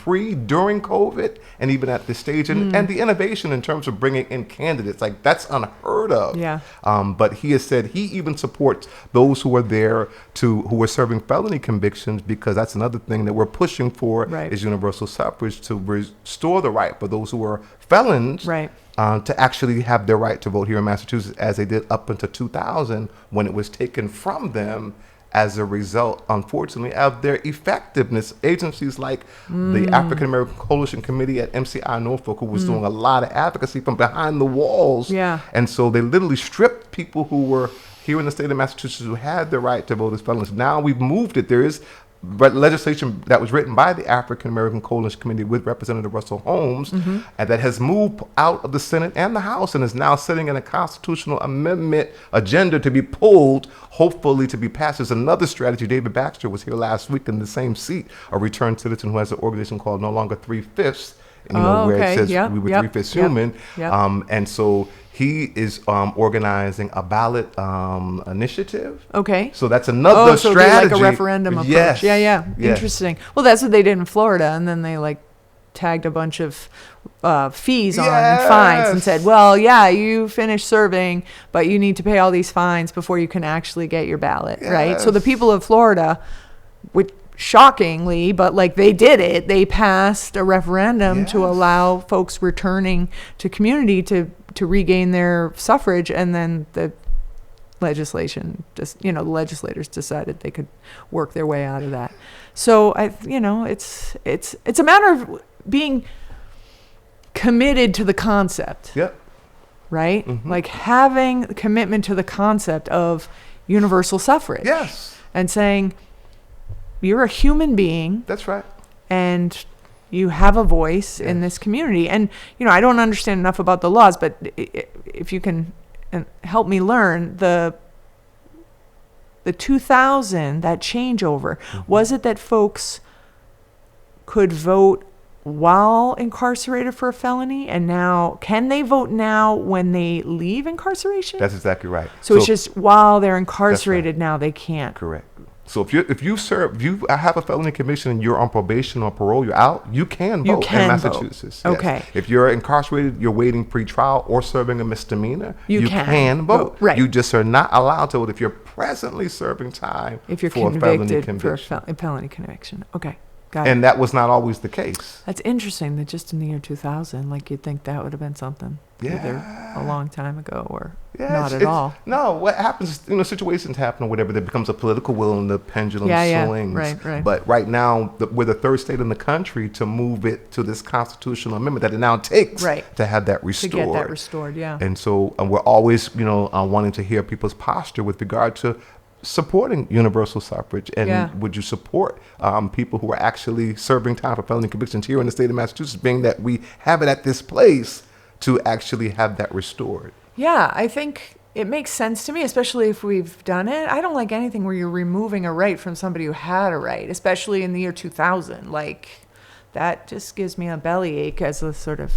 during COVID, and even at this stage, and the innovation in terms of bringing in candidates, like that's unheard of. Yeah. But he has said he even supports those who are there who are serving felony convictions, because that's another thing that we're pushing for is universal suffrage, to restore the right for those who are felons to actually have their right to vote here in Massachusetts, as they did up until 2000 when it was taken from them as a result, unfortunately, of their effectiveness. Agencies like the African American Coalition Committee at MCI Norfolk, who was doing a lot of advocacy from behind the walls. Yeah. And so they literally stripped people who were here in the state of Massachusetts who had the right to vote as felons. Now we've moved it. There is legislation that was written by the African American Coalition Committee with Representative Russell Holmes, and that has moved out of the Senate and the House and is now sitting in a constitutional amendment agenda to be pulled, hopefully to be passed. There's another strategy. David Baxter was here last week in the same seat, a returned citizen who has an organization called No Longer 3/5, where it says we were 3/5 human. And so he is organizing a ballot initiative. Okay. So that's another strategy. Like a referendum approach. Yes. Yeah. Interesting. Well, that's what they did in Florida, and then they tagged a bunch of fees on and fines and said, well, you finished serving, but you need to pay all these fines before you can actually get your ballot, right? So the people of Florida, which shockingly, but they did it, they passed a referendum to allow folks returning to community to regain their suffrage, and then the legislation the legislators decided they could work their way out of that. So it's a matter of being committed to the concept. Right? Having the commitment to the concept of universal suffrage. Yes. And saying, you're a human being. That's right. And you have a voice in this community. And, I don't understand enough about the laws, but if you can help me learn, the 2000, that changeover, was it that folks could vote while incarcerated for a felony, and now can they vote now when they leave incarceration? That's exactly right. So it's just while they're incarcerated now they can't. Correct. So if you have a felony conviction and you're on probation or parole, you're out, you can vote in Massachusetts. Yes. Okay. If you're incarcerated, you're waiting pre-trial or serving a misdemeanor, you can vote. Right. You just are not allowed to vote if you're presently serving time if you're for convicted a felony conviction. For a felony conviction. Okay. Got it. And that was not always the case. That's interesting that just in the year 2000, you'd think that would have been something either a long time ago or Yeah, not at all. No, what happens, situations happen or whatever, there becomes a political will and the pendulum swings. Right. But right now, we're the third state in the country to move it to this constitutional amendment that it now takes to have that restored. To get that restored, yeah. And so we're always, wanting to hear people's posture with regard to supporting universal suffrage. And would you support people who are actually serving time for felony convictions here in the state of Massachusetts, being that we have it at this place to actually have that restored? Yeah, I think it makes sense to me, especially if we've done it. I don't like anything where you're removing a right from somebody who had a right, especially in the year 2000. Like, that just gives me a bellyache as a sort of,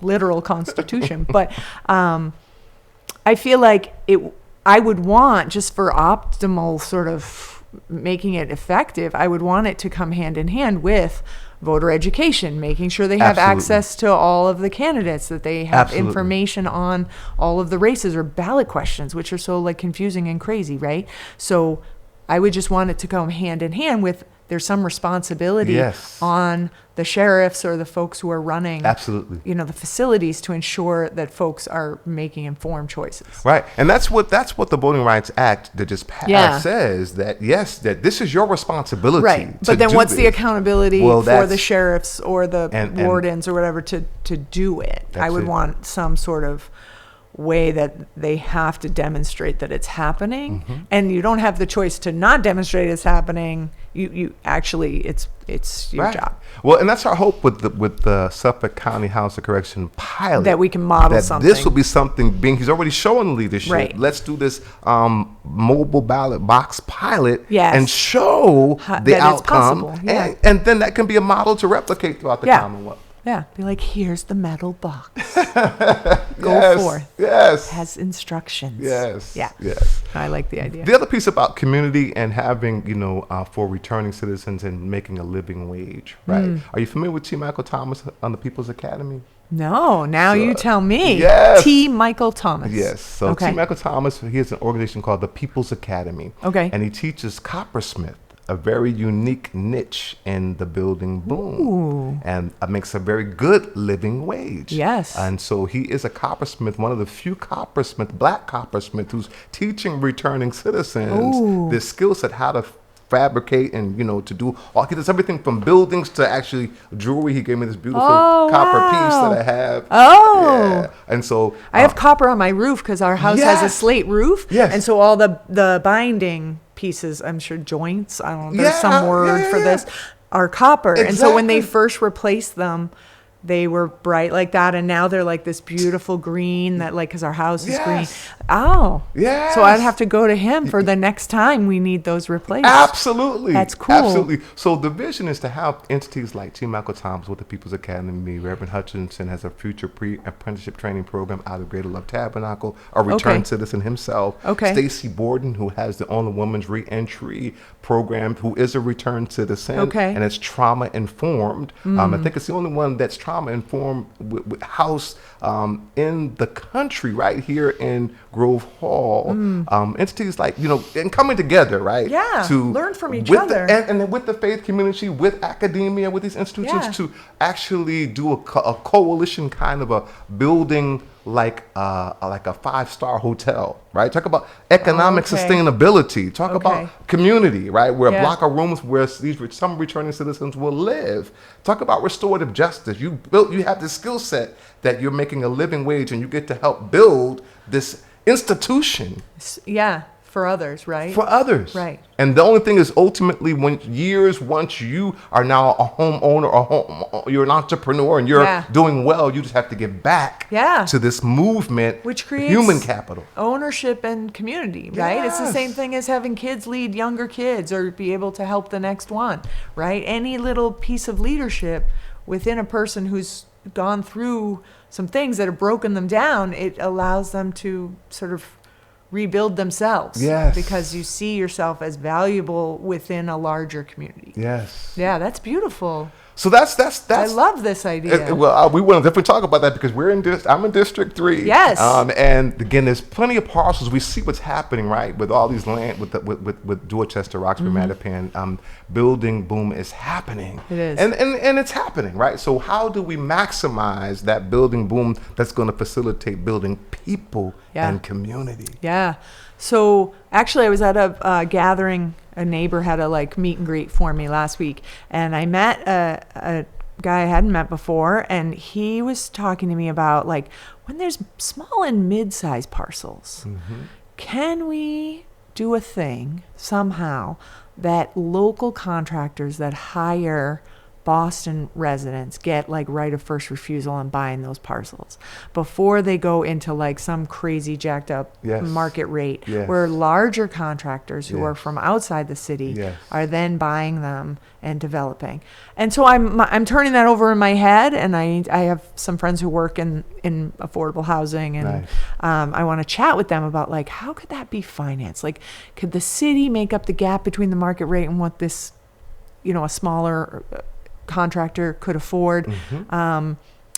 literal constitution. But I feel like I would want, just for optimal sort of making it effective, I would want it to come hand in hand with voter education, making sure they have access to all of the candidates, that they have information on all of the races or ballot questions, which are so confusing and crazy, right? So I would just want it to come hand in hand with, there's some responsibility on the sheriffs or the folks who are running the facilities to ensure that folks are making informed choices. Right. And that's what the Voting Rights Act that just passed says, that that this is your responsibility. Right. But then what's the accountability for the sheriffs or the wardens or whatever to do it? I would want some sort of way that they have to demonstrate that it's happening, and you don't have the choice to not demonstrate it's happening. You actually, it's your job. Well, and that's our hope with the Suffolk County House of Correction pilot, that we can model something. This will be something. He's already showing leadership. Right. Let's do this mobile ballot box pilot and show the outcome, and then that can be a model to replicate throughout the Commonwealth. Yeah, be like, here's the metal box. Go forth. Yes. Has instructions. Yes. Yeah. Yes. I like the idea. The other piece about community and having, for returning citizens and making a living wage, right? Are you familiar with T. Michael Thomas on the People's Academy? No, now you tell me. Yes. T. Michael Thomas. Yes. So T. Michael Thomas, he has an organization called the People's Academy. Okay. And he teaches coppersmith, a very unique niche in the building boom. Ooh. And makes a very good living wage. Yes. And so he is a coppersmith, one of the few black coppersmith, who's teaching returning citizens this skill set, how to fabricate and, to do he does everything from buildings to actually jewelry. He gave me this beautiful copper piece that I have. Yeah. And so I have copper on my roof because our house has a slate roof. Yes. And so all the binding pieces, I'm sure joints, I don't know, there's some word for this, are copper. Exactly. And so when they first replaced them, they were bright like that, and now they're like this beautiful green that because our house is green. Oh. Yeah. So I'd have to go to him for the next time we need those replaced. Absolutely. That's cool. Absolutely. So the vision is to have entities like T. Michael Thomas with the People's Academy. Reverend Hutchinson has a future pre-apprenticeship training program out of Greater Love Tabernacle, a returned citizen himself. Okay. Stacy Borden, who has the Only Woman's Reentry program, who is a returned citizen. Okay. And it's trauma informed. I think it's the only one that's trauma informed with house in the country right here in Grove Hall. Entities and coming together, right? Yeah, to learn from each other. And then with the faith community, with academia, with these institutions, to actually do a coalition kind of a building like a 5-star hotel, right? Talk about economic sustainability. Talk about community, right? Where a block of rooms where some returning citizens will live. Talk about restorative justice. You have this skill set that you're making a living wage, and you get to help build this institution. Yeah. For others, right? For others. Right. And the only thing is, ultimately, once you are now a homeowner you're an entrepreneur and you're doing well, you just have to give back to this movement, which creates human capital, ownership, and community, right? Yes. It's the same thing as having kids lead younger kids or be able to help the next one, right? Any little piece of leadership within a person who's gone through some things that have broken them down, it allows them to sort of rebuild themselves. Yes. Because you see yourself as valuable within a larger community. Yes. Yeah, that's beautiful. So that's I love this idea. well, we want to definitely talk about that because I'm in District 3. Yes. And again, there's plenty of parcels. We see what's happening, right, with all these land with Dorchester, Roxbury, Mattapan. Building boom is happening. It is. And it's happening, right? So how do we maximize that building boom that's going to facilitate building people and community? Yeah. So actually, I was at a gathering. A neighbor had a meet and greet for me last week, and I met a guy I hadn't met before, and he was talking to me about when there's small and mid-sized parcels, can we do a thing somehow that local contractors that hire Boston residents get right of first refusal on buying those parcels before they go into some crazy jacked up market rate, where larger contractors who are from outside the city are then buying them and developing. And so I'm turning that over in my head, and I have some friends who work in affordable housing, and I want to chat with them about how could that be financed? Could the city make up the gap between the market rate and what this a smaller contractor could afford,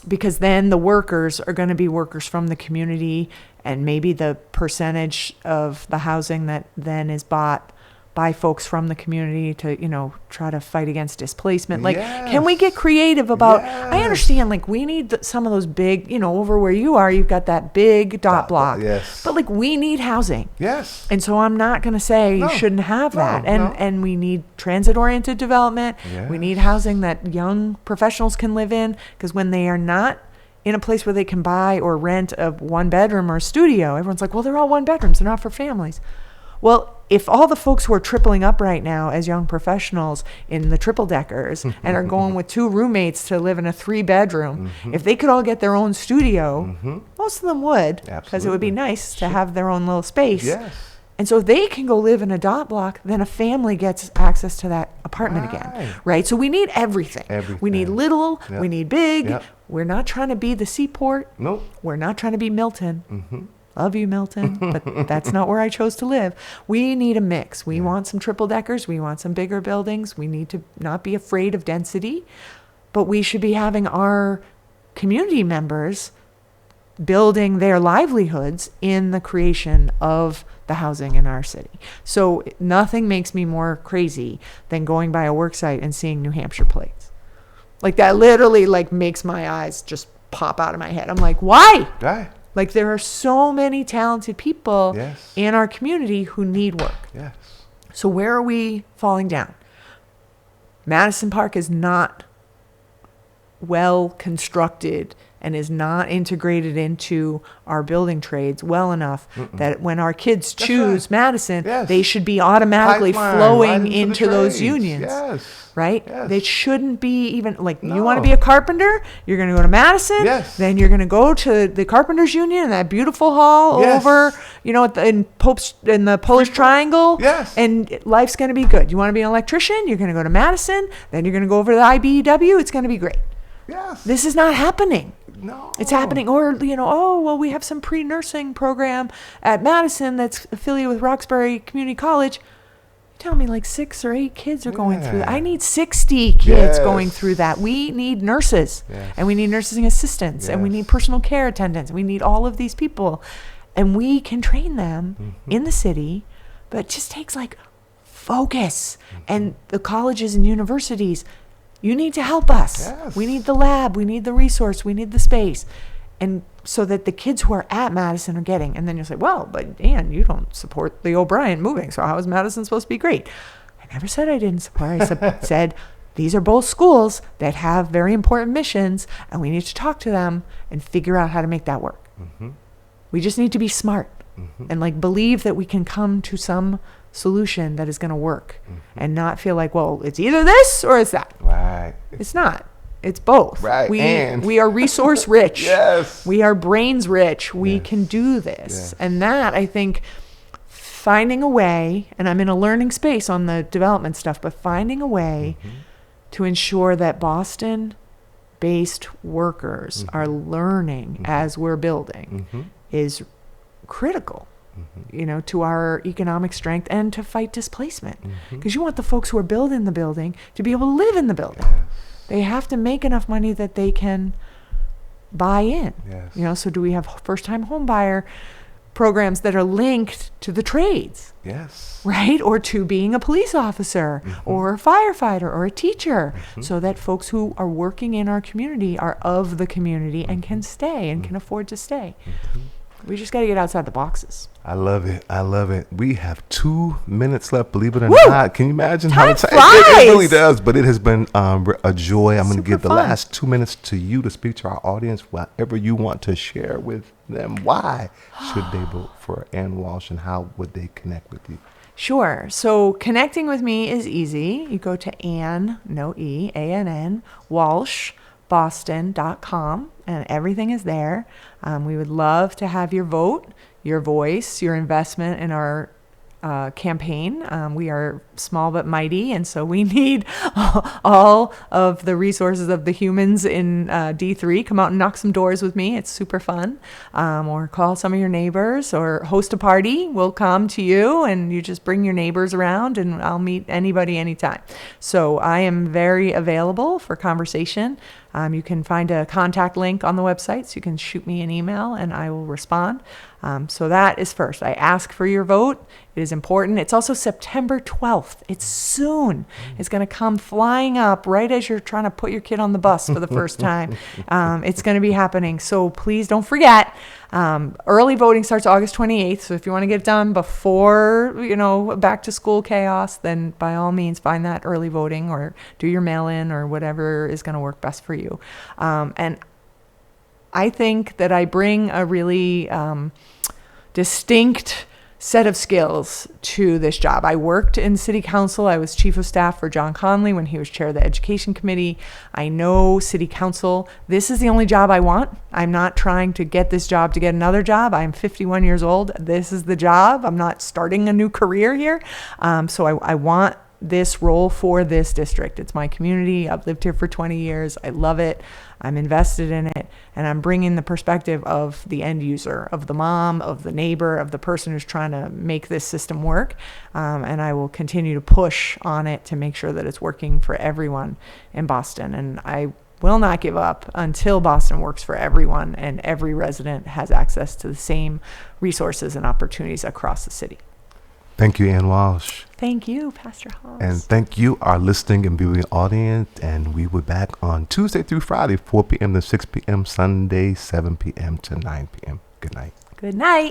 because then the workers are going to be workers from the community, and maybe the percentage of the housing that then is bought by folks from the community to try to fight against displacement. Can we get creative about I understand we need some of those big over where you are, you've got that big dot block, but we need housing, and so I'm not going to say you shouldn't have that, and we need transit oriented development, we need housing that young professionals can live in, because when they are not in a place where they can buy or rent a 1-bedroom or a studio, everyone's well, they're all 1-bedrooms, they're not for families. Well, if all the folks who are tripling up right now as young professionals in the triple deckers and are going with 2 roommates to live in a 3-bedroom, if they could all get their own studio, most of them would, because it would be nice to have their own little space. And so if they can go live in a dot block, then a family gets access to that apartment again, right? So we need everything. We need little, we need big. We're not trying to be the Seaport. Nope. We're not trying to be Milton. Love you, Milton, but that's not where I chose to live. We need a mix. We want some triple deckers. We want some bigger buildings. We need to not be afraid of density, but we should be having our community members building their livelihoods in the creation of the housing in our city. So nothing makes me more crazy than going by a work site and seeing New Hampshire plates. That literally makes my eyes just pop out of my head. I'm why? There are so many talented people in our community who need work. So where are we falling down? Madison Park is not well constructed and is not integrated into our building trades well enough that when our kids choose Madison, they should be automatically flowing into those unions. Right? They shouldn't be even you want to be a carpenter, you're going to go to Madison, then you're going to go to the Carpenters Union in that beautiful hall over, in the Polish Triangle, and life's going to be good. You want to be an electrician, you're going to go to Madison, then you're going to go over to the IBEW, it's going to be great. This is not happening. No. It's happening. Or, we have some pre-nursing program at Madison that's affiliated with Roxbury Community College. Tell me 6 or 8 kids are going through that. I need 60 kids going through that. We need nurses, and we need nursing assistants, and we need personal care attendants. We need all of these people, and we can train them in the city, but it just takes focus. And the colleges and universities, you need to help us. We need the lab, we need the resource, we need the space. And so that the kids who are at Madison are getting, and then you'll say, well, but Ann, you don't support the O'Brien moving, so how is Madison supposed to be great? I never said I didn't support. I said these are both schools that have very important missions, and we need to talk to them and figure out how to make that work. We just need to be smart and believe that we can come to some solution that is going to work and not feel well, it's either this or it's that. It's not. It's both. We are resource rich. We are brains rich. We can do this. And that, I think, finding a way, and I'm in a learning space on the development stuff, but finding a way to ensure that Boston-based workers are learning as we're building is critical, to our economic strength and to fight displacement. Because you want the folks who are building the building to be able to live in the building. They have to make enough money that they can buy in. Yes. So do we have first-time home buyer programs that are linked to the trades? Yes. Right? Or to being a police officer or a firefighter or a teacher, so that folks who are working in our community are of the community and can stay and can afford to stay. We just got to get outside the boxes. I love it. I love it. We have 2 minutes left, believe it or Woo! not. Can you imagine Time how flies! It really does, but it has been a joy. I'm going to Super give the fun. last 2 minutes to you to speak to our audience, whatever you want to share with them. Why should they vote for Ann Walsh, and how would they connect with you? Sure. So connecting with me is easy. You go to Ann, no E, A-N-N, Walsh, Boston.com, and everything is there. We would love to have your vote, your voice, your investment in our campaign. We are small but mighty, and so we need all of the resources of the humans in D3. Come out and knock some doors with me. It's super fun. Or call some of your neighbors, or host a party. We'll come to you, and you just bring your neighbors around, and I'll meet anybody anytime. So I am very available for conversation. You can find a contact link on the website, so you can shoot me an email and I will respond. So that is first. I ask for your vote. It is important. It's also September 12th. It's soon. It's going to come flying up right as you're trying to put your kid on the bus for the first time. It's going to be happening. So please don't forget. Early voting starts August 28th. So if you want to get it done before, back to school chaos, then by all means find that early voting or do your mail-in or whatever is going to work best for you. And I think that I bring a really distinct set of skills to this job. I worked in city council. I was chief of staff for John Conley when he was chair of the education committee. I know city council. This is the only job I want. I'm not trying to get this job to get another job. I'm 51 years old. This is the job. I'm not starting a new career here. So I want this role for this district. It's my community. I've lived here for 20 years. I love it. I'm invested in it. And I'm bringing the perspective of the end user, of the mom, of the neighbor, of the person who's trying to make this system work. And I will continue to push on it to make sure that it's working for everyone in Boston. And I will not give up until Boston works for everyone and every resident has access to the same resources and opportunities across the city. Thank you, Ann Walsh. Thank you, Pastor Hobbs. And thank you, our listening and viewing audience. And we will be back on Tuesday through Friday, 4 p.m. to 6 p.m., Sunday, 7 p.m. to 9 p.m. Good night. Good night.